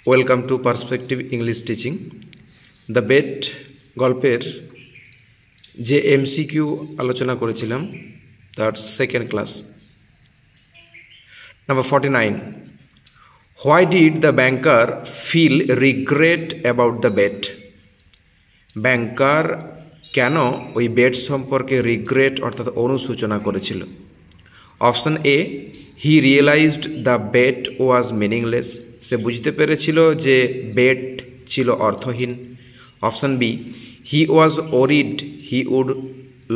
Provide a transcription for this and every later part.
Welcome to perspective English teaching. The bet গল্পের যে MCQ আলোচনা করেছিলাম তার second class. Number 49, why did the banker feel regret about the bet? Banker কেন ওই বেট সম্পর্কে রিগ্রেট অর্থাৎ অনুশোচনা করেছিল? Option A, he realised the bet was meaningless, সে বুঝতে পেরেছিল যে বেট ছিল অর্থহীন। Option B, he was worried he would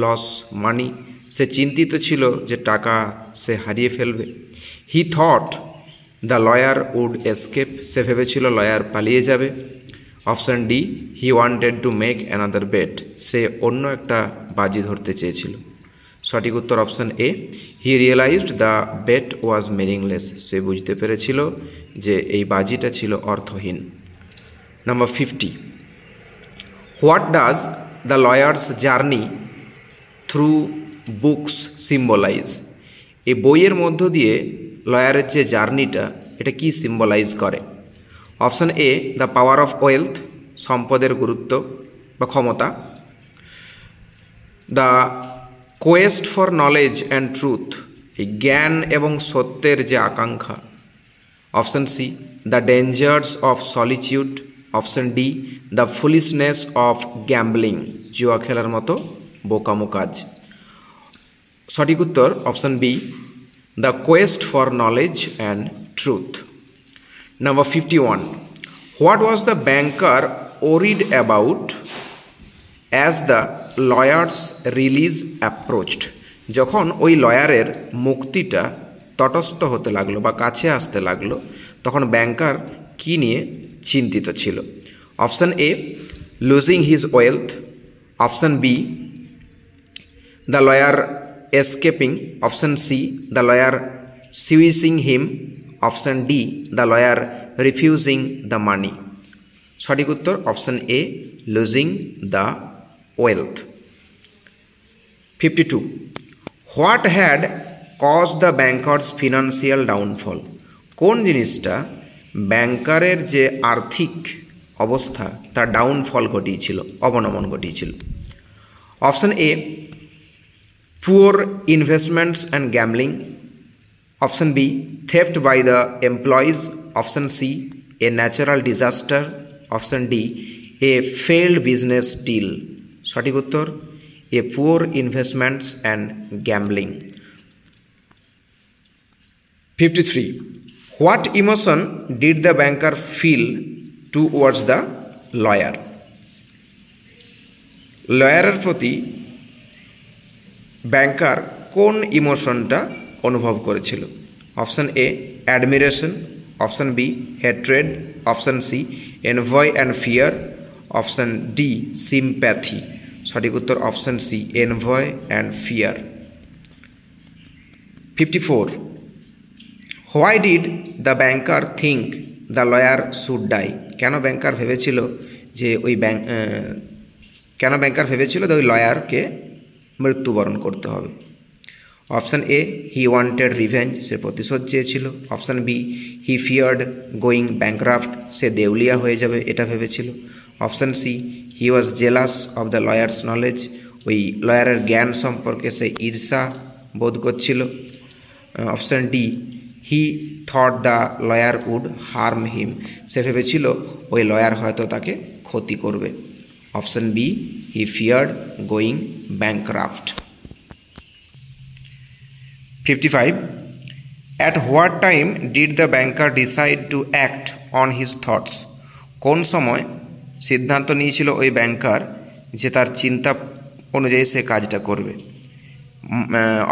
lose money, সে চিন্তিত ছিল যে টাকা সে হারিয়ে ফেলবে। He thought the lawyer would escape, সে ভেবেছিল লয়ার পালিয়ে যাবে। Option D, he wanted to make another bet, সে অন্য একটা বাজি ধরতে চেয়েছিল। সঠিক উত্তর option A, he realised the bet was meaningless, সে বুঝতে পেরেছিল যে এই বাজিটা ছিল অর্থহীন। Number 50, what does the lawyer's journey through books symbolise? এই বইয়ের মধ্য দিয়ে লয়ারের যে জার্নিটা এটা কি সিম্বলাইজ করে? Option A, the power of wealth, সম্পদের গুরুত্ব বা ক্ষমতা। The quest for knowledge and truth, এই জ্ঞান এবং সত্যের যে আকাঙ্ক্ষা। Option C, the dangers of solitude. Option D, the foolishness of gambling, জুয়া খেলার মতো বোকামো কাজ। সঠিক উত্তর option B, the quest for knowledge and truth. Number 51, what was the banker worried about as the lawyer's release approached? যখন ওই লয়ারের মুক্তিটা তটস্থ হতে লাগলো বা কাছে আসতে লাগলো তখন ব্যাংকার কি নিয়ে চিন্তিত ছিল? Option A, losing his wealth. Option B, the lawyer escaping. Option C, the lawyer suing him. Option D, the lawyer refusing the money. সঠিক উত্তর option A, losing the wealth. 52, what had cause the banker's financial downfall? কোন জিনিসটা ব্যাংকারের যে আর্থিক অবস্থা তার downfall ঘটিয়েছিল, অবনমন ঘটিয়েছিল? Option A, poor investments and gambling. Option B, theft by the employees. Option C, a natural disaster. Option D, a failed business deal. সঠিক উত্তর A poor investments and gambling. 53, what emotion did the banker feel towards the lawyer? লয়ারের প্রতি banker কোন ইমোশনটা অনুভব করেছিল? Option A, admiration. Option B, hatred. Option C, envy and fear. Option D, sympathy. সঠিক উত্তর option C, envy and fear. 54, why did the banker think the lawyer should die? কেন banker ভেবেছিল যে ওই লয়ারকে মৃত্যুবরণ করতে হবে? Option A, he wanted revenge, সে প্রতিশোধ চেয়েছিল। Option B, he feared going bankrupt, সে দেউলিয়া হয়ে যাবে এটা ভেবেছিল। Option C, he was jealous of the lawyer's knowledge, ওই লয়ারের জ্ঞান সম্পর্কে সে ঈর্ষা বোধ করছিল। Option D, he thought the lawyer would harm him, সে ভেবেছিল ওই লয়ার হয়তো তাকে ক্ষতি করবে। Option B, he feared going bankrupt. 55, at what time did the banker decide to act on his thoughts? কোন সময় সিদ্ধান্ত নিয়েছিল ওই ব্যাংকার যে তার চিন্তা অনুযায়ী সে কাজটা করবে?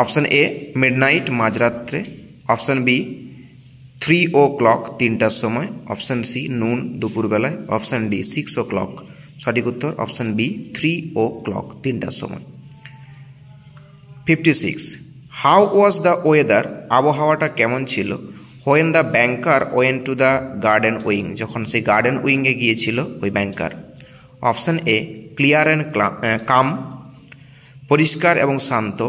অপশান এ, মিডনাইট, মাঝরাত্রে। অপশান বি, 3 o'clock, 3টার সময়। অপশান সি, নুন, দুপুরবেলায়। Option D, 6 o'clock। সঠিক উত্তর অপশান বি, 3 o'clock, 3টার সময়। 56, হাউ ওয়াজ দ্য ওয়েদার? আবহাওয়াটা কেমন ছিল? When the banker went to the garden wing, যখন সেই গার্ডেন উইংয়ে গিয়েছিল ওই banker. Option A, clear and calm, পরিষ্কার এবং শান্ত।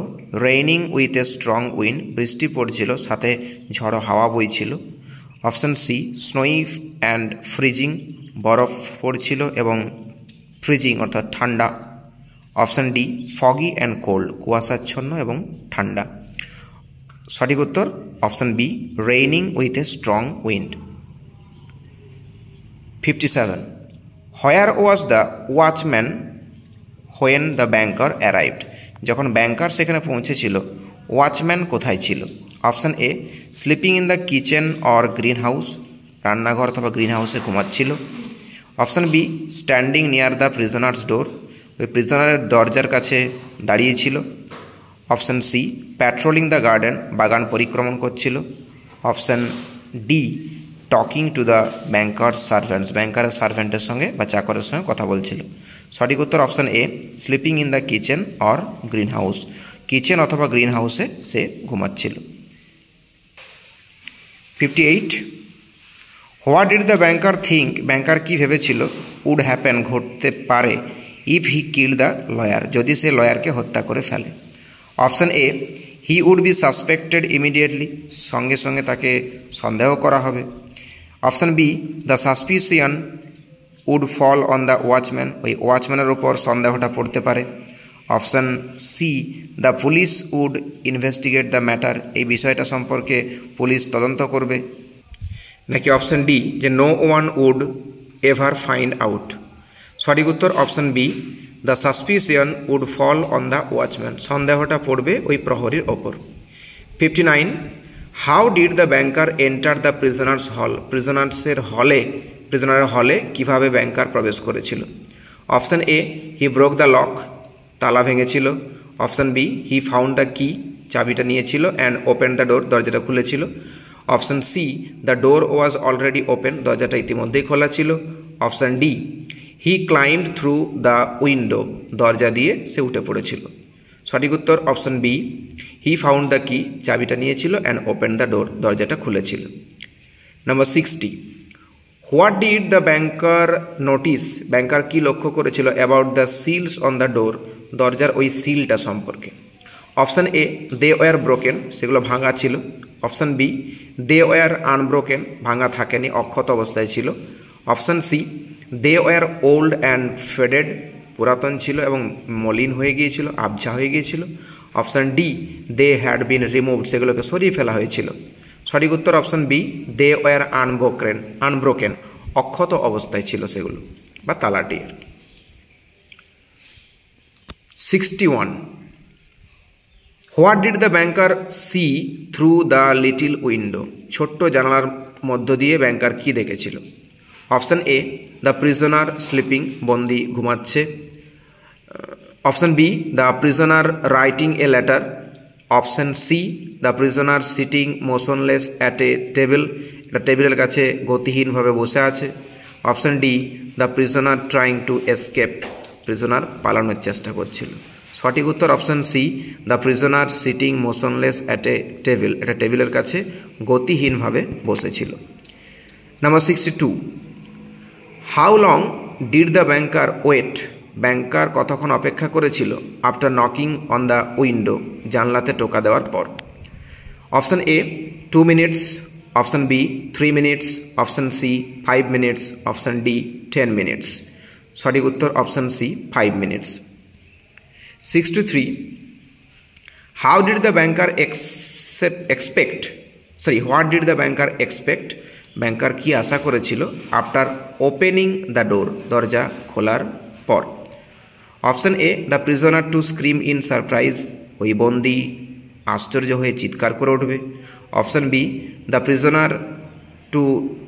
Raining with a strong wind, বৃষ্টি পড়ছিল সাথে ঝড়ো হাওয়া বইছিল। Option C snowy and freezing, বরফ পড়ছিল এবং ফ্রিজিং অর্থাৎ ঠান্ডা। Option D foggy and cold, কুয়াশাচ্ছন্ন এবং ঠান্ডা। সঠিক উত্তর option B raining with a strong wind. 57. Where was the watchman when the banker arrived? যখন ব্যাংকার সেখানে পৌঁছেছিল ওয়াচম্যান কোথায় ছিল? Option A sleeping in the kitchen or greenhouse, রান্নাঘর অথবা গ্রিন হাউসে ঘুমাচ্ছিল। Option B standing near the prisoner's door, ওই প্রিজনারের দরজার কাছে দাঁড়িয়েছিল। Option C patrolling the garden, বাগান পরিক্রমণ করছিল। Option D talking to the banker's servants, ব্যাংকারের সার্ভেন্টের সঙ্গে বা চাকরের সঙ্গে কথা বলছিল। সঠিক উত্তর option A sleeping in the kitchen or greenhouse, kitchen অথবা গ্রিন হাউসে সে ঘুমাচ্ছিল। 58. What did the banker think, banker কী ভেবেছিল উড হ্যাপেন, ঘটতে পারে if he kill the lawyer, যদি সে লয়ারকে হত্যা করে ফেলে। Option A he would be suspected immediately, সঙ্গে সঙ্গে তাকে সন্দেহ করা হবে। Option B the suspicion would fall on the watchman, ওই ওয়াচম্যানের ওপর সন্দেহটা পড়তে পারে। Option C the police would investigate the matter, এই বিষয়টা সম্পর্কে পুলিশ তদন্ত করবে। নাকি অপশান ডি যে no one would ever find out? সঠিক উত্তর option B the suspicion would fall on the watchman, সন্দেহটা পড়বে ওই প্রহরীর ওপর। 59. How did the banker enter the prisoner's hall, প্রিজনারের হলে কীভাবে ব্যাংকার প্রবেশ করেছিল? Option A he broke the lock, তালা ভেঙেছিল। Option B he found the key, চাবিটা নিয়েছিল, অ্যান্ড ওপেন দ্য ডোর, দরজাটা খুলেছিল। Option C the door was already open, দরজাটা ইতিমধ্যেই খোলা ছিল। Option D he climbed through the window, দরজা দিয়ে সে উঠে পড়েছিল। সঠিক উত্তর option B he found the key, চাবিটা নিয়েছিল, অ্যান্ড ওপেন দ্য ডোর, দরজাটা খুলেছিল। Number 60. What did the banker notice, banker কি লক্ষ্য করেছিল about the seals on the door, দরজার ওই সিলটা সম্পর্কে? Option A they were broken, সেগুলো ভাঙা ছিল। Option B they were unbroken, ভাঙা থাকেনি, অক্ষত অবস্থায় ছিল। Option C they were old and faded, পুরাতন ছিল এবং মলিন হয়ে গিয়েছিল, আবঝা হয়ে গিয়েছিল। Option D they had been removed, সেগুলোকে সরিয়ে ফেলা হয়েছিল। সঠিক উত্তর option B they were unbroken, অক্ষত অবস্থায় ছিল সেগুলো বা তালাটি আর কি। 61. What did the banker see through the little window, ছোট্ট জানালার মধ্য দিয়ে ব্যাংকার কি দেখেছিল? Option A the prisoner sleeping, বন্দি ঘুমাচ্ছে। Option B the prisoner writing a letter. Option C the prisoner sitting motionless at a table, এটা টেবিলের কাছে গতিহীনভাবে বসে আছে। Option D the prisoner trying to escape, prisoner পালানোর চেষ্টা করছিল। সঠিক উত্তর option C the prisoner sitting motionless at a table, এটা টেবিলের কাছে গতিহীনভাবে বসেছিল। Number 62. How long did the banker wait, banker কতক্ষণ অপেক্ষা করেছিল after knocking on the window, জানলাতে টোকা দেওয়ার পর? Option A 2 minutes, option B 3 minutes, option C 5 minutes, option D 10 minutes. সঠিক উত্তর option C 5 minutes. 63. How did the banker what did the banker expect, banker কি আশা করেছিল আফটার ওপেনিং দ্য ডোর, দরজা খোলার পর? Option A the prisoner to scream in surprise, ওই বন্দি আশ্চর্য হয়ে চিৎকার করে উঠবে। Option B the prisoner to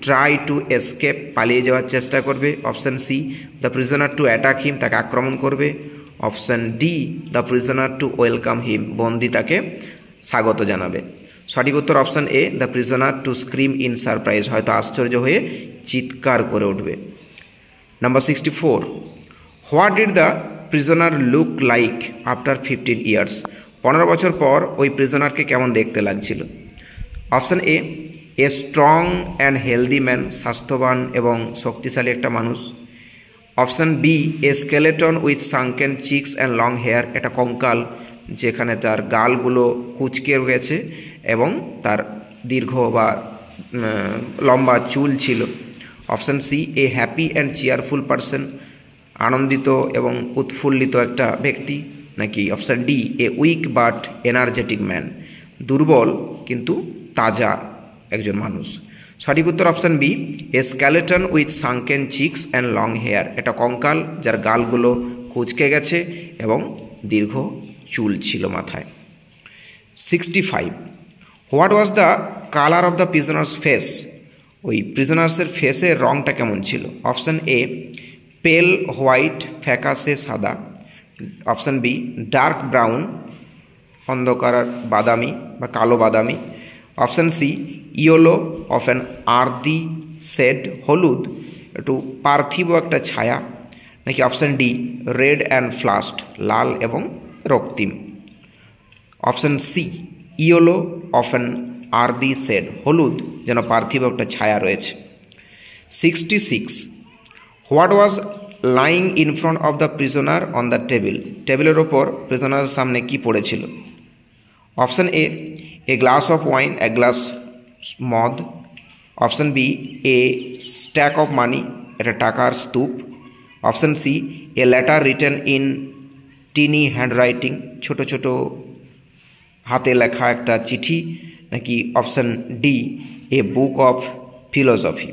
try to escape, পালিয়ে যাওয়ার চেষ্টা করবে। Option C the prisoner to attack him, তাকে আক্রমণ করবে। Option D the prisoner to welcome him, বন্দি তাকে স্বাগত জানাবে। সঠিক উত্তর option A the prisoner to scream in surprise, হয়তো আশ্চর্য হয়ে চিৎকার করে উঠবে। Number 64. What did the prisoner look like after 15 years, 15 বছর পর ওই প্রিজনারকে কেমন দেখতে লাগছিল? Option A strong and healthy man, স্বাস্থ্যবান এবং শক্তিশালী একটা মানুষ। Option B skeleton with sunken cheeks and long hair, এটা কঙ্কাল যেখানে তার গালগুলো কুঁচকে গেছে এবং তার দীর্ঘ বা লম্বা চুল ছিল। Option C a happy and cheerful person, আনন্দিত এবং উৎফুল্লিত একটা ব্যক্তি, নাকি option D a weak but energetic man, দুর্বল কিন্তু তাজা একজন মানুষ। সঠিক উত্তর option B a skeleton with sunken cheeks and long hair, এটা কঙ্কাল যার গালগুলো কুঁচকে গেছে এবং দীর্ঘ চুল ছিল মাথায়। 65 what was the colour of the prisoner's face, ওই প্রিজনার্সের ফেসের রঙটা কেমন ছিল? অপশান এ পেল হোয়াইট, ফ্যাকাসে সাদা। অপশান বি ডার্ক ব্রাউন, অন্ধকার বাদামি বা কালো বাদামি। Option C yellow of an earthy shade, হলুদ একটু পার্থিব একটা ছায়া, নাকি option D red and flushed, লাল এবং রক্তিম। Option C yellow of an earthy shade, হলুদ যেন পার্থিব একটা ছায়া রয়েছে। 66 what was lying in front of the prisoner on the table, টেবিলের ওপর প্রিজনারের সামনে কি পড়েছিল? Option A glass of wine, এক গ্লাস মদ। Option B a stack of মানি, এটা টাকার স্তূপ। Option C a letter written in tiny handwriting, ছোট ছোট হাতে লেখা একটা চিঠি, নাকি option D a book of philosophy.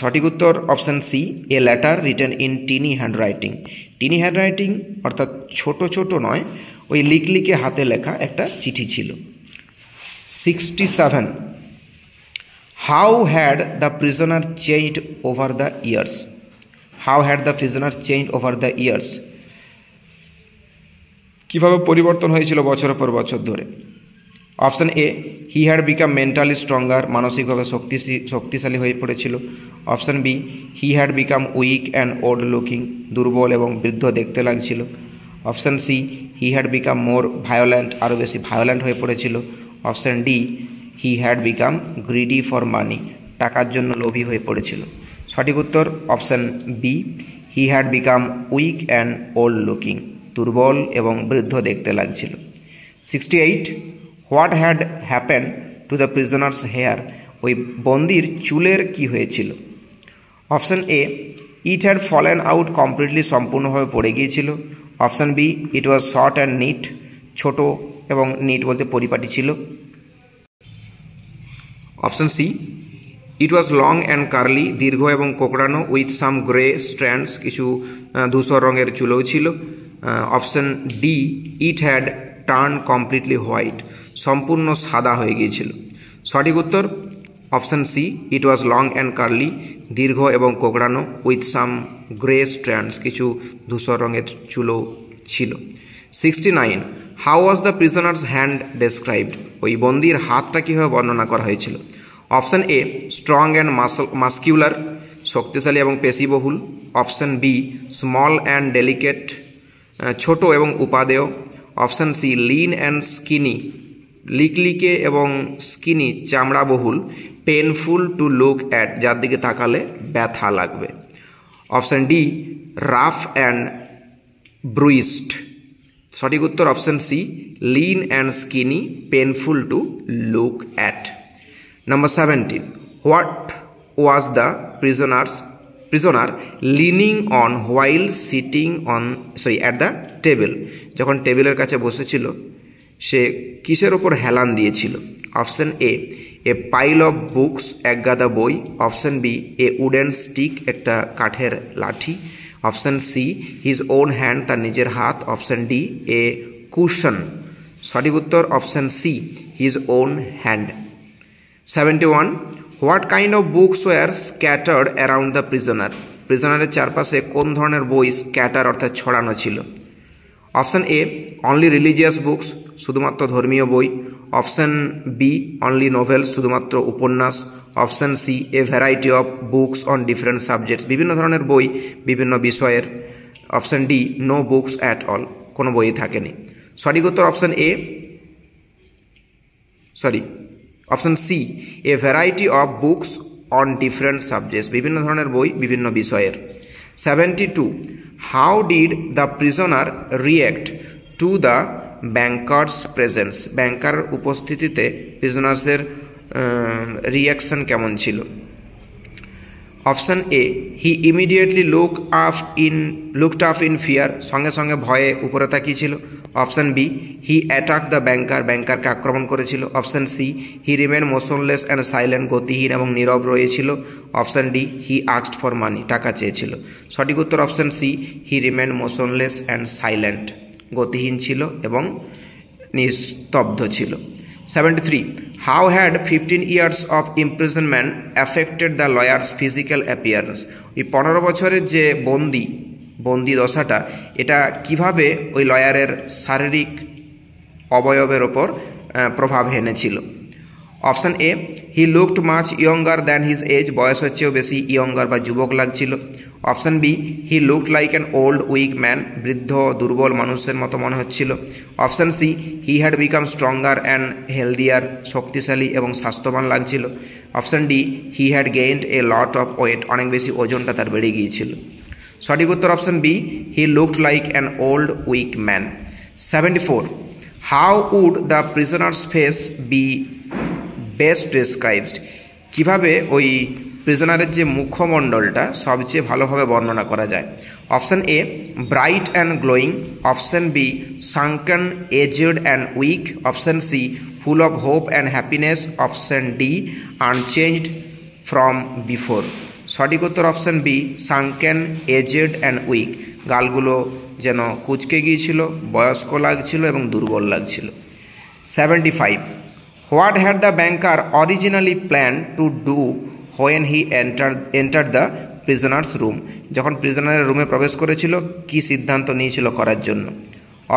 সঠিক উত্তর option C a letter written in tiny handwriting. Tiny handwriting অর্থাৎ ছোট ছোট নয়, ওই লিকলিকে হাতে লেখা একটা চিঠি ছিল। 67 how had the prisoner changed over the years, how had the prisoner change over the years, কীভাবে পরিবর্তন হয়েছিল বছরের পর বছর ধরে? Option A he had become mentally stronger, মানসিকভাবে শক্তিশালী হয়ে পড়েছিল। Option B he had become weak and old looking, দুর্বল এবং বৃদ্ধ দেখতে লাগছিল। Option C he had become more violent, আরও বেশি ভায়োলেন্ট হয়ে পড়েছিল। Option D he had become greedy for money, টাকার জন্য লোভী হয়ে পড়েছিল। সঠিক উত্তর option B he had become weak and old looking, দুর্বল এবং বৃদ্ধ দেখতে লাগছিল। 68 what had happen to the prisoner's hair, ওই বন্দির চুলের কি হয়েছিল? Option A it had fallen out completely, সম্পূর্ণভাবে পড়ে গিয়েছিল। Option B it was short and neat, ছোট এবং নিট বলতে পরিপাটি ছিল। Option C it was long and curly, দীর্ঘ এবং কোকড়ানো, উইথ সাম গ্রে স্ট্র্যান্ডস, কিছু ধূসর রঙের চুলও ছিল। Option D it had turn completely white, সম্পূর্ণ সাদা হয়ে গিয়েছিল। সঠিক উত্তর option C it was long and curly, দীর্ঘ এবং কোকড়ানো, উইথ সাম গ্রে স্ট্র্যান্ডস, কিছু ধূসর রঙের চুলও ছিল। 69 how was the prisoner's hand described, ওই বন্দির হাতটা কীভাবে বর্ণনা করা হয়েছিল? Option A strong and muscular, শক্তিশালী এবং পেশিবহুল। Option B small and delicate, ছোট এবং উপাদেয়। Option C lean and skinny, লিকলিকে এবং স্কিনি, চামড়াবহুল। পেনফুল টু লুক অ্যাট, যার দিকে তাকালে ব্যথা লাগবে। Option D rough and bruised. সঠিক উত্তর option C lean and skinny, painful to look at. Number 17 what was the prisoner leaning on while sitting at the table, যখন টেবিলের কাছে বসেছিল সে কিসের ওপর হেলান দিয়েছিল? Option A pile of books, এক গাদা বই। Option B a wooden stick, একটা কাঠের লাঠি। Option C his own hand, তার নিজের হাত। Option D a cushion. সঠিক উত্তর option C his own hand. 71 what kind of books were scattered around the prisoner, প্রিজনারের চারপাশে কোন ধরনের বই স্ক্যাটার অর্থাৎ ছড়ানো ছিল? Option A only religious books, শুধুমাত্র ধর্মীয় বই। অপশান বি অনলি নোভেল, শুধুমাত্র উপন্যাস। Option C a variety of books on different subjects, বিভিন্ন ধরনের বই বিভিন্ন বিষয়ের। Option D no books at all, কোনো বই থাকেনি। সঠিক উত্তর option option C a variety of books on different subjects, বিভিন্ন ধরনের বই বিভিন্ন বিষয়ের। 72 how did the prisoner react to the banker's presence, banker উপস্থিতিতে প্রিজনার্সের রিয়াকশন কেমন ছিল। Option A, he immediately looked up in fear, সঙ্গে সঙ্গে ভয়ে উপরে তাকিয়েছিল। Option B, he attack the ব্যাংকারকে আক্রমণ করেছিল। Option C, he remain motionless and silent, গতিহীন এবং নীরব রয়েছিল। Option D, he asked for money, টাকা চেয়েছিল। সঠিক উত্তর option C, he remain motionless and silent, গতিহীন ছিল এবং নিস্তব্ধ ছিল। 73. How had 15 years of imprisonment affected the lawyer's physical appearance? ওই 15 বছরের যে বন্দি দশাটা, এটা কিভাবে ওই লয়ারের শারীরিক অবয়বের ওপর প্রভাব এনেছিল। Option A, he looked much younger than his age, বয়সের চেয়েও বেশি ইয়ঙ্গার বা যুবক লাগছিল। Option B, he looked like an old weak man, বৃদ্ধ দুর্বল মানুষের মতো মনে হচ্ছিল। Option C, he had become stronger and healthier, শক্তিশালী এবং স্বাস্থ্যবান লাগছিল। Option D, he had gained a lot of weight, অনেক বেশি ওজনটা তার বেড়ে গিয়েছিল। সঠিক উত্তর option B, he looked like an old weak man. 74. How would the prisoner's face be best described? কীভাবে ওই প্রিজনারের যে মুখমণ্ডলটা সবচেয়ে ভালোভাবে বর্ণনা করা যায়। Option A, bright and glowing. Option B, sunken aged and weak. Option C, full of hope and happiness. Option D, unchanged from before. সঠিক উত্তর option B, sunken aged and weak, গালগুলো যেন কুঁচকে গিয়েছিল, বয়স্ক লাগছিল এবং দুর্বল লাগছিল। 75. What had the banker originally plan to do when he enter the prisoner's room? যখন প্রিজনারের রুমে প্রবেশ করেছিল কি সিদ্ধান্ত নিয়েছিল করার জন্য?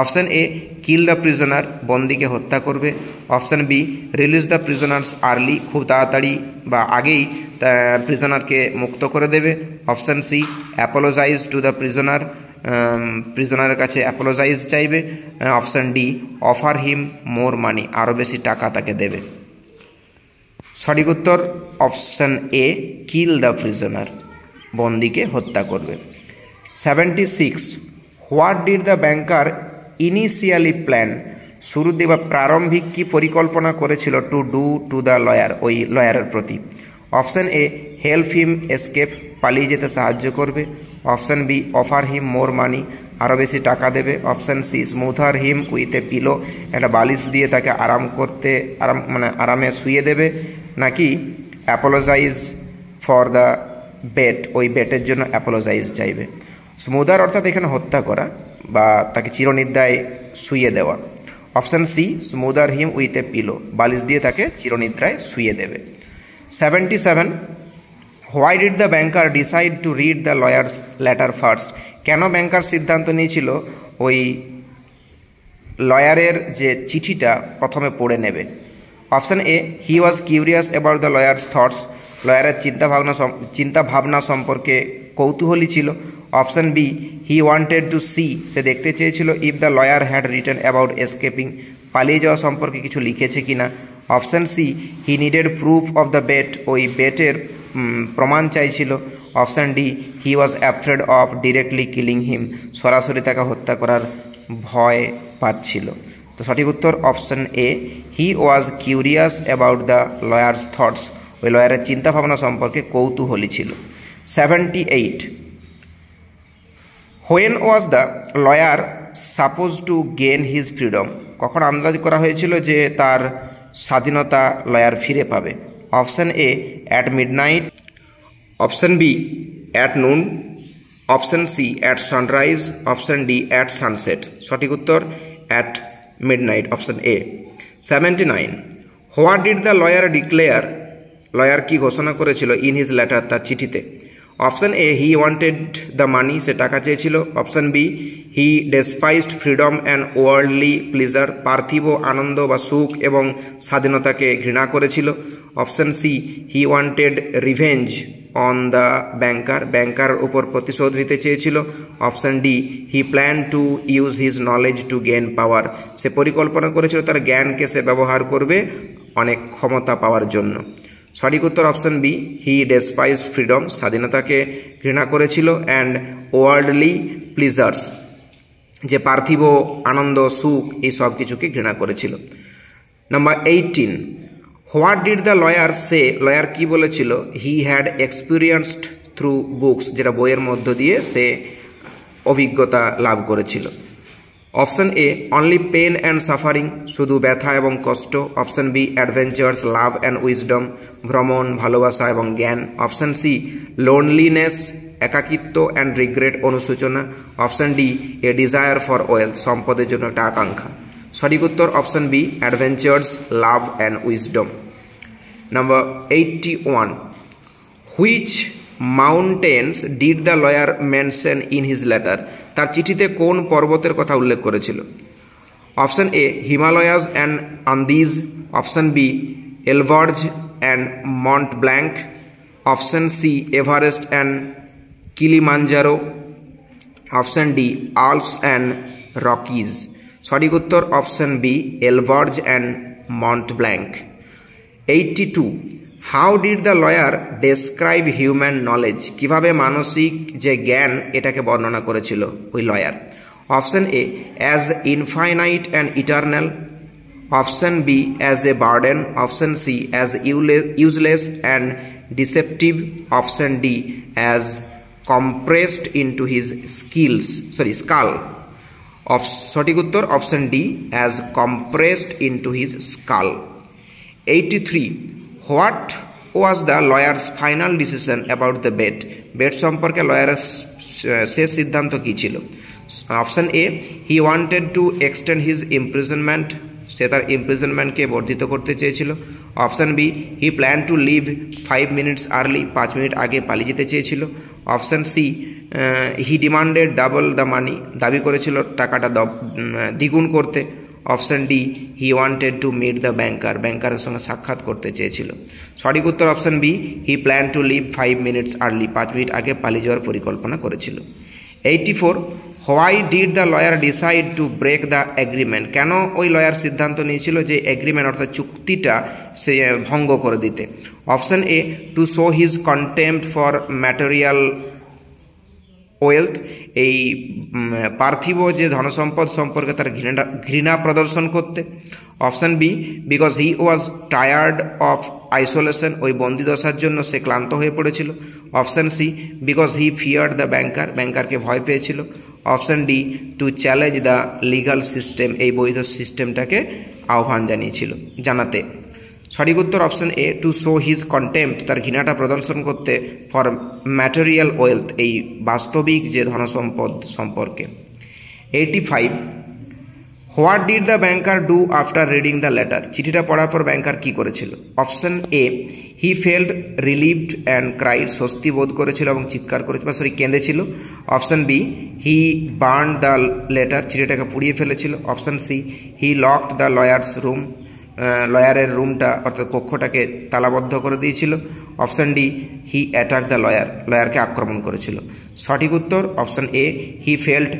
Option A, kill the prisoner, বন্দিকে হত্যা করবে। Option B, release the prisoners early, খুব তাড়াতাড়ি বা আগেই প্রিজনারকে মুক্ত করে দেবে। Option C, apologise to the prisoner, প্রিজনারের কাছে অ্যাপোলোজাইজ চাইবে। Option D, offer him more money, আরও বেশি টাকা তাকে দেবে। সঠিক উত্তর option A, kill the prisoner, বন্দিকে হত্যা করবে। 76. What did the banker initially plan? শুরুতে বা প্রারম্ভিক কি পরিকল্পনা করেছিল two do to the lawyer, ওই লয়ারের প্রতি? Option A, help him escape, পালিয়ে যেতে সাহায্য করবে। Option B, offer him more money, আরও বেশি টাকা দেবে। Option C, smother him with a pillow, একটা বালিশ দিয়ে তাকে আরামে শুয়ে দেবে। নাকি অ্যাপোলোজাইজ ফর দ্য বেট, ওই বেটের জন্য অ্যাপোলোজাইজ চাইবে। স্মুদার অর্থাৎ এখানে হত্যা করা বা তাকে চিরনিদ্রায় শুয়ে দেওয়া। Option C, smother him with a pillow, বালিশ দিয়ে তাকে চিরনিদ্রায় শুয়ে দেবে। 77. Why did the banker decide to read the lawyer's letter first? কেন ব্যাংকার সিদ্ধান্ত নিয়েছিল ওই লয়ারের যে চিঠিটা প্রথমে পড়ে নেবে? Option A, he was curious about the lawyer's thoughts, লয়ারের চিন্তাভাবনা সম্পর্কে কৌতূহলী ছিল। Option B, he wanted to see, সে দেখতে চেয়েছিল if the lawyer had written about escaping, পালিয়ে যাওয়া সম্পর্কে কিছু লিখেছে কিনা। Option C, he needed proof of the bet, ওই বেটের প্রমাণ চাইছিল। Option D, he was afraid of directly killing him, সরাসরি তাকে হত্যা করার ভয় পাচ্ছিল। তো সঠিক উত্তর option A, he was curious about the lawyer's thoughts, ওই লয়ারের চিন্তাভাবনা সম্পর্কে কৌতূহলী ছিল। 78. When was the lawyer suppose two gain his freedom? কখন আন্দাজ করা হয়েছিল যে তার স্বাধীনতা লয়ার ফিরে পাবে? Option A, at midnight. Option B, at noon. Option C, at sunrise. Option D, at sunset. সঠিক উত্তর at midnight, option A. 79. What did the lawyer declare? Lawyer কি ঘোষণা করেছিল ইন হিজ লেটার, তার চিঠিতে? Option A, he wanted the money, সে টাকা চেয়েছিল। Option B, he despised freedom and worldly pleasure, পার্থিব আনন্দ বা সুখ এবং স্বাধীনতাকে ঘৃণা করেছিল। Option C, he wanted revenge on the banker উপর প্রতিশোধ নিতে চেয়েছিল। Option D, he plan to use his knowledge to gain power, সে পরিকল্পনা করেছিল তার জ্ঞানকে সে ব্যবহার করবে অনেক ক্ষমতা পাওয়ার জন্য। সঠিক উত্তর option B, he despised freedom, স্বাধীনতাকে ঘৃণা করেছিল, অ্যান্ড ওয়ার্ল্ডলি প্লিজার্স, যে পার্থিব আনন্দ সুখ এই সব কিছুকে ঘৃণা করেছিল। Number 18. What did the lawyer say, lawyer কি বলেছিল? He had experienced through books, যেটা বইয়ের মধ্য দিয়ে সে অভিজ্ঞতা লাভ করেছিল। Option A only pain and suffering, শুধু ব্যথা এবং কষ্ট। Option B adventures, love and wisdom, ভ্রমণ, ভালোবাসা এবং জ্ঞান। অপশন সি লোনলিনেস, একাকিত্ব অ্যান্ড রিগ্রেট, অনুশোচনা। Option D a desire for wealth, সম্পদের জন্য একটা আকাঙ্ক্ষা। সঠিক উত্তর option B adventures, love and wisdom. Number 81, which mountains did the lawyer mention in his letter, তার চিঠিতে কোন পর্বতের কথা উল্লেখ করেছিল? Option A Himalayas and Andes. Option B Elburz and Mont Blanc. Option C Everest and Kilimanjaro. Option D Alps and Rockies. সঠিক উত্তর option B Elburz and Mont Blanc. 82, how did the lawyer describe human knowledge, কিভাবে মানসিক যে জ্ঞান এটাকে বর্ণনা করেছিল ওই lawyer? Option A as infinite and eternal. Option B as a burden. Option C as useless and deceptive. Option D as compressed into his skull. সঠিক উত্তর option D as compressed into his skull. 83, what was the lawyer's final decision about the bed, bed সম্পর্কে লয়ারের শেষ সিদ্ধান্ত কী ছিল? Option A he wanted to extend his imprisonment, সে তার ইমপ্রিজনমেন্টকে বর্ধিত করতে চেয়েছিল। Option B he plan to leave 5 minutes early, 5 minute আগে পালিয়ে যেতে চেয়েছিল। Option C he demanded double the money, দাবি করেছিল টাকাটা দ্বিগুণ করতে। Option D he wanted to meet the banker, ব্যাংকারের সঙ্গে সাক্ষাৎ করতে চেয়েছিল। সঠিক উত্তর option B he plan to leave 5 minutes early, 5 minute আগে পালিয়ে যাওয়ার পরিকল্পনা করেছিল। 84, why did the lawyer decide to break the agreement, কেন ওই লয়ার সিদ্ধান্ত নিয়েছিল যে এগ্রিমেন্ট অর্থাৎ চুক্তিটা সে ভঙ্গ করে দিতে? Option A to show his contempt for material wealth, এই পার্থিব যে ধনসম্পদ সম্পর্কে তার ঘৃণা প্রদর্শন করতে। Option B because he was tired of isolation, ওই বন্দিদশার জন্য সে ক্লান্ত হয়ে পড়েছিল। Option C because he feared the banker, ব্যাংকারকে ভয় পেয়েছিল। Option D to challenge the legal system, এই বৈধ সিস্টেমটাকে আহ্বান জানাতে। সঠিক উত্তর option A to show his contempt, তার ঘৃণাটা প্রদর্শন করতে ফর ম্যাটেরিয়াল ওয়েলথ, এই বাস্তবিক যে ধনসম্পদ সম্পর্কে। 85, what did the banker do after reading the letter, চিঠিটা পড়ার পর ব্যাংকার কী করেছিল? Option A he felt relieved and cried, স্বস্তি বোধ করেছিল এবং চিৎকার করেছিল বা কেঁদেছিল। Option B he burn the letter, চিঠিটাকে পুড়িয়ে ফেলেছিল। Option C he locked the lawyer's room, লয়ারের রুমটা অর্থাৎ কক্ষটাকে তালাবদ্ধ করে দিয়েছিল। Option D he attack the lawyer, লয়ারকে আক্রমণ করেছিল। সঠিক উত্তর option A he felt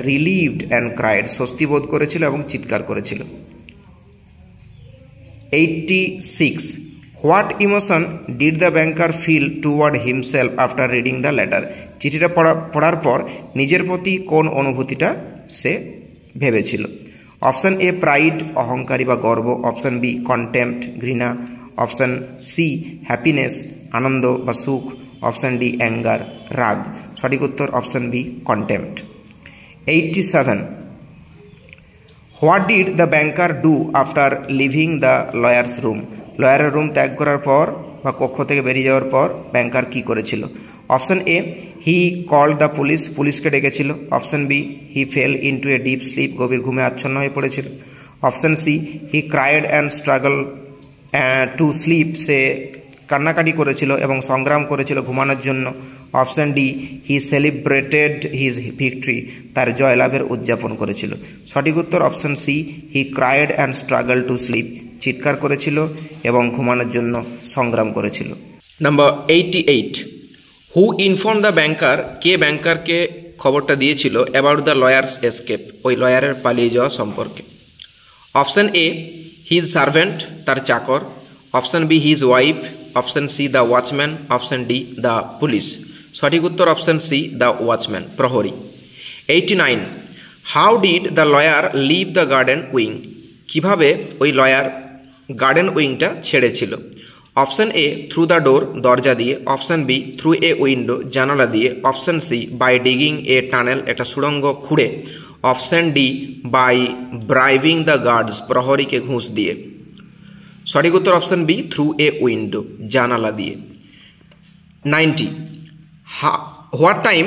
relieved and cried, স্বস্তি বোধ করেছিল এবং চিৎকার করেছিল। 86, what emotion did the banker feel toward himself after reading the letter, চিঠিটা পড়ার পর নিজের প্রতি কোন অনুভূতিটা সে ভেবেছিল? অপশন এ প্রাইড, অহংকারী বা গর্ব। অপশন বি কন্টেম্পট, ঘৃণা। অপশন সি হ্যাপিনেস, আনন্দ বা সুখ। অপশন ডি অ্যাঙ্গার, রাগ। সঠিক উত্তর option B contempt. 87, what did the banker do after leaving the lawyer's room, লয়ারের রুম ত্যাগ করার পর বা কক্ষ থেকে বেরিয়ে যাওয়ার পর ব্যাংকার কী করেছিল? Option A he called the police, পুলিশকে ডেকেছিল। Option B he fell into a deep sleep, গভীর ঘুমে আচ্ছন্ন হয়ে পড়েছিল। Option C he cried and struggle to sleep, সে কান্নাকাটি করেছিল এবং সংগ্রাম করেছিল ঘুমানোর জন্য। Option D he celebrated his victory, তার জয়লাভের উদযাপন করেছিল। সঠিক উত্তর option C he cried and struggle to sleep, চিৎকার করেছিল এবং ঘুমানোর জন্য সংগ্রাম করেছিল। Number 88, who inform the banker, কে ব্যাংকারকে খবরটা দিয়েছিল অ্যাবাউট দ্য লয়ার্স এসকেপ, ওই লয়ারের পালিয়ে যাওয়া সম্পর্কে? অপশন এ হিজ সার্ভেন্ট, তার চাকর। Option B his wife. Option C the watchman. Option D the police. সঠিক উত্তর অপশন সি দ্য ওয়াচম্যান, প্রহরী। 89, how did the lawyer leave the garden wing, কিভাবে ওই লয়ার গার্ডেন উইংটা ছেড়েছিল। Option A through the door, দরজা দিয়ে। Option B through a window, জানালা দিয়ে। Option C by digging a tunnel, একটা সুড়ঙ্গ খুঁড়ে। Option D by bribing the guards, প্রহরীকে ঘুষ দিয়ে। সঠিক উত্তর option B through a window, জানালা দিয়ে। 90, what time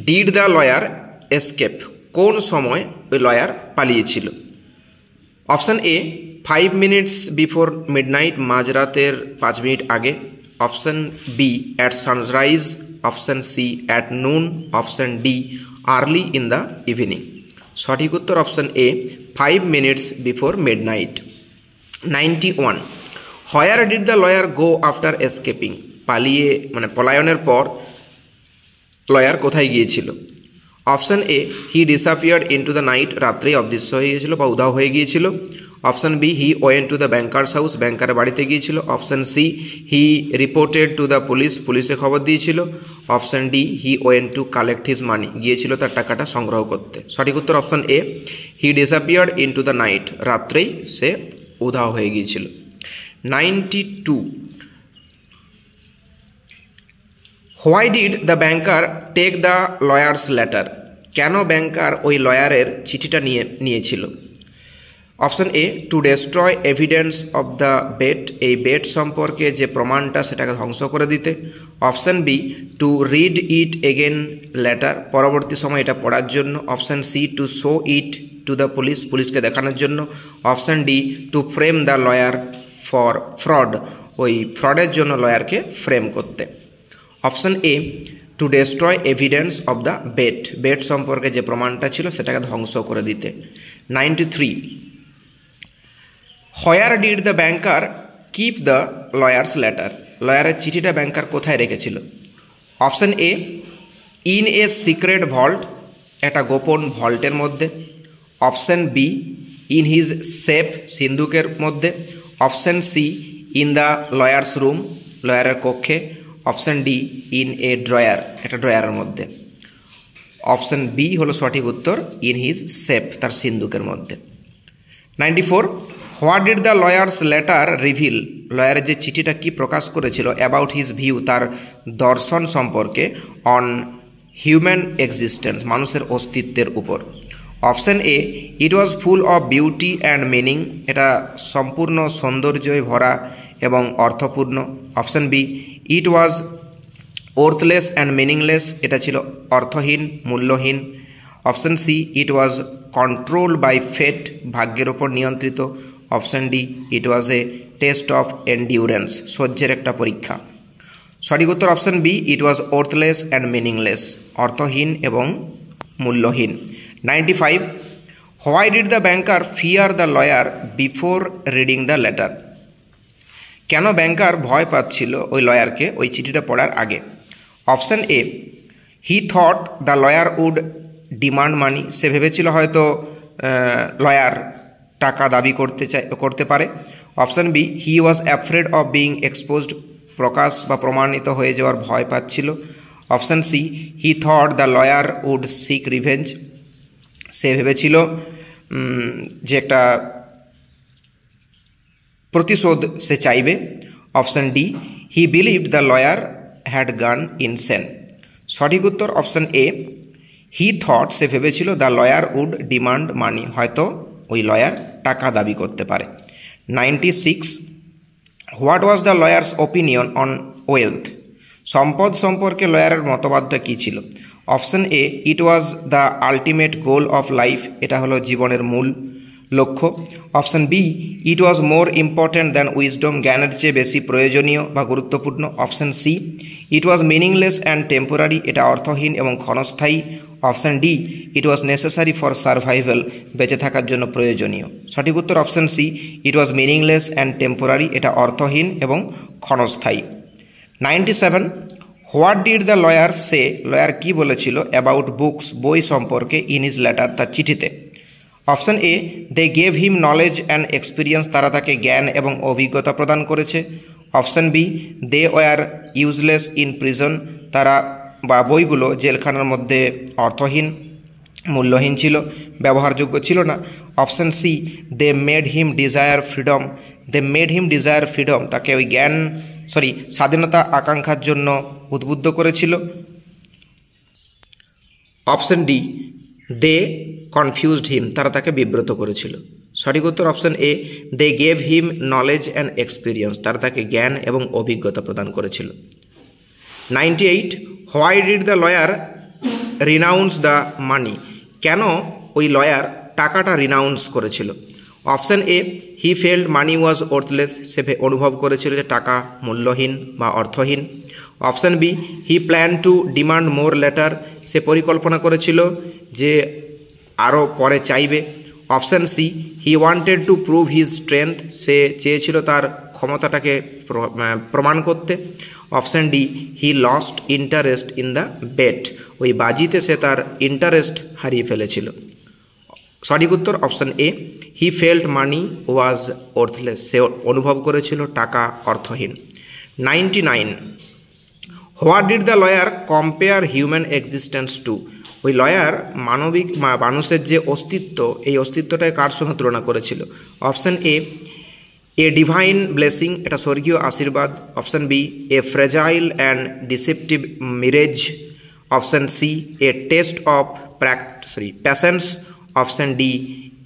did the lawyer escape, কোন সময় ওই লয়ার পালিয়েছিল? Option A 5 minutes before midnight, মাঝরাতের 5 মিনিট আগে। Option B at sunrise. Option C at noon. Option D early in the evening. সঠিক উত্তর option A 5 minutes before midnight. 91, where did the lawyer go after escaping, পলায়নের পর lawyer কোথায় গিয়েছিল? Option A he disappeared into the night, রাত্রেই অদৃশ্য হয়ে গিয়েছিল বা উধাও হয়ে গিয়েছিল। Option B he went to the banker's house, ব্যাংকারের বাড়িতে গিয়েছিল। Option C he reported to the police, পুলিশে খবর দিয়েছিল। Option D he went to collect his money, গিয়েছিল তার টাকাটা সংগ্রহ করতে। সঠিক উত্তর option A he disappeared into the night, রাত্রেই সে উধাও হয়ে গিয়েছিল। 92, why did the banker take the lawyer's letter, কেন ব্যাংকার ওই লয়ারের চিঠিটা নিয়েছিল? Option A to destroy evidence of the bet, এই বেট সম্পর্কে যে প্রমাণটা সেটাকে ধ্বংস করে দিতে। Option B to read it again letter, পরবর্তী সময় এটা পড়ার জন্য। Option C to show it to the police, পুলিশকে দেখানোর জন্য। Option D to frame the lawyer for fraud, ওই ফ্রডের জন্য লয়ারকে ফ্রেম করতে। Option A to destroy evidence of the bet, bet সম্পর্কে যে প্রমাণটা ছিল সেটাকে ধ্বংস করে দিতে। 93, where did the banker keep the lawyer's letter, লয়ারের চিঠিটা ব্যাংকার কোথায় রেখেছিল? Option A in a secret vault, একটা গোপন ভল্টের মধ্যে। Option B in his safe, সিন্ধুকের মধ্যে। Option C in the lawyer's room, লয়ারের কক্ষে। Option D in a drawer, একটা ড্রয়ারের মধ্যে। অপশান বি হলো সঠিক উত্তর, ইন হিজ সেফ, তার সিন্ধুকের মধ্যে। 94, what did the lawyer's letter reveal, লয়ারের যে চিঠিটা কি প্রকাশ করেছিল অ্যাবাউট হিজ ভিউ, তার দর্শন সম্পর্কে, অন হিউম্যান এক্সিস্টেন্স, মানুষের অস্তিত্বের উপর। Option A it was full of beauty and meaning, এটা সম্পূর্ণ সৌন্দর্যে ভরা এবং অর্থপূর্ণ। Option B it was worthless and meaningless, এটা ছিল অর্থহীন, মূল্যহীন। Option C it was control by fate, ভাগ্যের ওপর নিয়ন্ত্রিত। Option D it was a test of endurance, সহ্যের একটা পরীক্ষা। সঠিক উত্তর option B it was worthless and meaningless, অর্থহীন এবং মূল্যহীন। 95, why did the banker fear the lawyer before reading the letter, কেন ব্যাংকার ভয় পাচ্ছিল ওই লয়ারকে ওই চিঠিটা পড়ার আগে? Option A he thought the lawyer would demand money, সে ভেবেছিল হয়তো লয়ার টাকা দাবি করতে পারে। Option B he was afraid of being exposed, প্রকাশ বা প্রমাণিত হয়ে যাওয়ার ভয় পাচ্ছিল। Option C he thought the lawyer would seek revenge, সে ভেবেছিল যে একটা প্রতিশোধ সে চাইবে। Option D he believed the lawyer had gone insane. সঠিক উত্তর অপশান এ হি থট, সে ভেবেছিল the lawyer would demand money, হয়তো ওই লয়ার টাকা দাবি করতে পারে। 96, what was the lawyer's opinion on wealth, সম্পদ সম্পর্কে লয়ারের মতবাদটা কী ছিল? Option A it was the ultimate goal of life, এটা হলো জীবনের মূল লক্ষ্য। Option B it was more important than wisdom, জ্ঞানের চেয়ে বেশি প্রয়োজনীয় বা গুরুত্বপূর্ণ। Option C it was meaningless and temporary, এটা অর্থহীন এবং ক্ষণস্থায়ী। Option D it was necessary for survival, বেঁচে থাকার জন্য প্রয়োজনীয়। সঠিক উত্তর option C it was meaningless and temporary, এটা অর্থহীন এবং ক্ষণস্থায়ী। 97, what did the lawyer say, lawyer কী বলেছিল অ্যাবাউট বুকস, বই সম্পর্কে, ইন হিজ লেটার, তার চিঠিতে? Option A they gave him knowledge and experience, তারা তাকে জ্ঞান এবং অভিজ্ঞতা প্রদান করেছে। Option B they were useless in prison, তারা বা বইগুলো জেলখানার মধ্যে অর্থহীন, মূল্যহীন ছিল, ব্যবহারযোগ্য ছিল না। Option C they made him desire freedom, they made him desire freedom, তাকে ওই স্বাধীনতা আকাঙ্ক্ষার জন্য উদ্বুদ্ধ করেছিল। Option D, they confused him, তারা তাকে বিব্রত করেছিল। সঠিক উত্তর option A, they gave him knowledge and experience, তারা তাকে জ্ঞান এবং অভিজ্ঞতা প্রদান করেছিল। 98, why did the lawyer renounce the money, কেন ওই লয়ার টাকাটা রিনাউন্স করেছিল? Option A, he felt money was worthless, সে অনুভব করেছিল যে টাকা মূল্যহীন বা অর্থহীন। Option B, he plan to demand more later, সে পরিকল্পনা করেছিল যে আরও পরে চাইবে। Option C, he wanted to prove his strength, সে চেয়েছিল তার ক্ষমতাটাকে প্রমাণ করতে। Option D, he lost interest in the bet, ওই বাজিতে সে তার ইন্টারেস্ট হারিয়ে ফেলেছিল। সঠিক উত্তর option A, he felt money was worthless, সে অনুভব করেছিল টাকা অর্থহীন। 99, what did the lawyer compare human existence to, ওই লয়ার মানুষের যে অস্তিত্ব, এই অস্তিত্বটাকে কার সঙ্গে তুলনা করেছিল? Option A, a divine blessing, এটা স্বর্গীয় আশীর্বাদ। Option B, a fragile and deceptive mirage. Option C, a test of patience. Option D,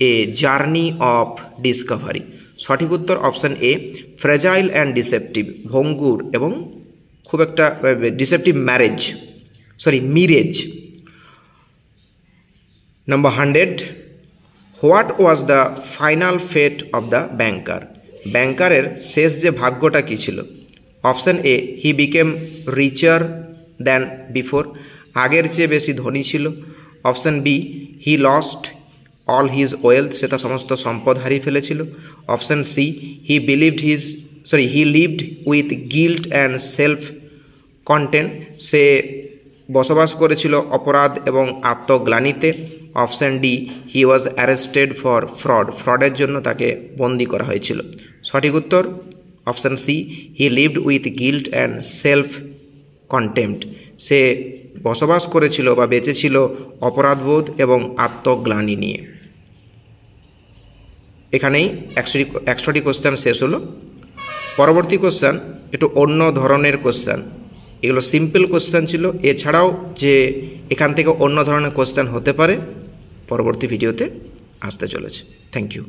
a journey of discovery. সঠিক উত্তর option A, fragile and deceptive, ভঙ্গুর এবং খুব একটা deceptive mirage. Number 100, what was the final fate of the banker, ব্যাংকারের শেষ যে ভাগ্যটা কী ছিল? Option A, he became richer than before, আগের চেয়ে বেশি ধনী ছিল। Option B, he lost all his wealth, সেটা সমস্ত সম্পদ হারিয়ে ফেলেছিল। Option C, he lived with guilt and self content, সে বসবাস করেছিল অপরাধ এবং আত্মগ্লানিতে। Option D, he was arrested for ফ্রডের জন্য তাকে বন্দি করা হয়েছিল। সঠিক উত্তর option C, he lived with guilt and self contempt, সে বসবাস করেছিল বা বেঁচেছিল অপরাধবোধ এবং আত্মগ্লানি নিয়ে। এখানেই 100টি কোশ্চেন শেষ হলো। পরবর্তী কোশ্চেন একটু অন্য ধরনের কোশ্চেন, এগুলো সিম্পল কোশ্চেন ছিল, এছাড়াও যে এখান থেকে অন্য ধরনের কোশ্চেন হতে পারে পরবর্তী ভিডিওতে আসতে চলেছে। Thank you.